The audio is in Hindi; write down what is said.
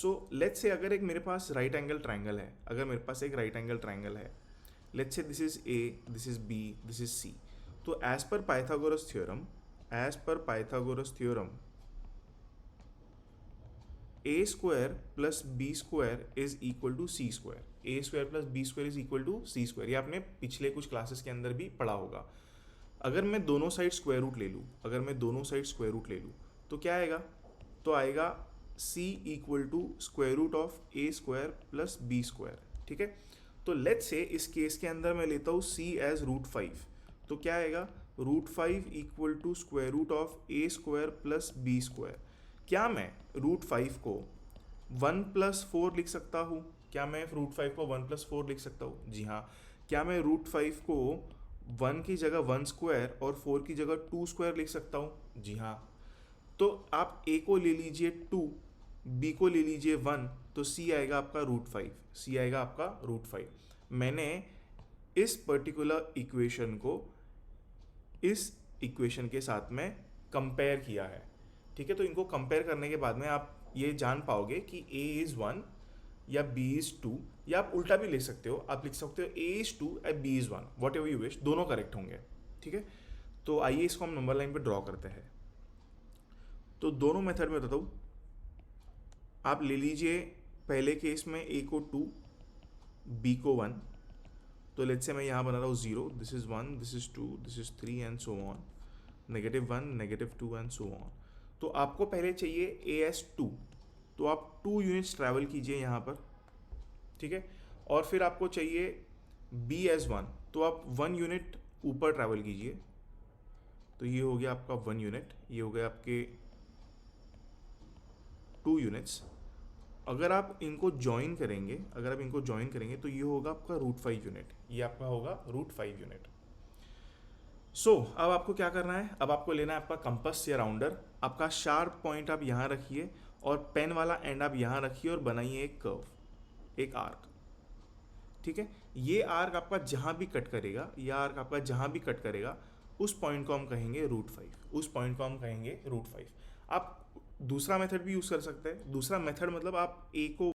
सो लेट्स से अगर एक मेरे पास राइट एंगल ट्राइंगल है, अगर मेरे पास एक राइट एंगल ट्राइंगल है, let's say this is A, this is B, this is C, तो as per Pythagoras theorem A square plus B square is equal to C square, A square plus B square is equal to C square, ये आपने पिछले कुछ क्लासेस के अंदर भी पढ़ा होगा। अगर मैं दोनों साइड स्क्वायर रूट ले लूँ तो क्या आएगा, तो आएगा c equal to square root of A square plus B square. ठीक है, तो लेट्स से इस केस के अंदर मैं लेता हूँ c एज √5, तो क्या आएगा, √5 equal to square root of A square plus B square. क्या मैं √5 को 1+4 लिख सकता हूँ? क्या मैं √5 को 1+4 लिख सकता हूँ? जी हाँ। क्या मैं √5 को 1 की जगह 1 स्क्वायर और 4 की जगह 2 स्क्वायर लिख सकता हूँ? जी हाँ। तो आप a को ले लीजिए 2, b को ले लीजिए 1, तो c आएगा आपका √5। मैंने इस पर्टिकुलर इक्वेशन को इस इक्वेशन के साथ में कंपेयर किया है। ठीक है, तो इनको कंपेयर करने के बाद में आप ये जान पाओगे कि a इज़ 1 या b इज़ 2, या आप उल्टा भी ले सकते हो, आप लिख सकते हो a इज़ 2 या b is 1, what ever you wish, दोनों करेक्ट होंगे। ठीक है, तो आइए इसको हम नंबर लाइन पे ड्रॉ करते हैं। तो दोनों मेथड में बताता हूँ, आप ले लीजिए पहले केस में a को 2, b को 1, तो लेट्स से मैं यहाँ बना रहा हूँ 0, this is 1, this is 2, this is 3 and so on, -1, -2 and so on. तो आपको पहले चाहिए a एस 2, तो आप 2 यूनिट्स ट्रैवल कीजिए यहाँ पर। ठीक है, और फिर आपको चाहिए b एस 1, तो आप 1 यूनिट ऊपर ट्रैवल कीजिए, तो ये हो गया आपका 1 यूनिट, ये हो गया आपके 2 यूनिट्स। अगर आप इनको ज्वाइन करेंगे तो ये होगा आपका √5 यूनिट, ये आपका होगा √5 यूनिट। सो अब आपको क्या करना है, अब आपको लेना है आपका कंपास या राउंडर, आपका शार्प पॉइंट आप यहाँ रखिए और पेन वाला एंड आप यहाँ रखिए और बनाइए एक कर्व, एक आर्क। ठीक है, ये आर्क आपका जहाँ भी कट करेगा, उस पॉइंट को हम कहेंगे √5, आप दूसरा मेथड भी यूज़ कर सकते हैं। दूसरा मेथड मतलब आप a को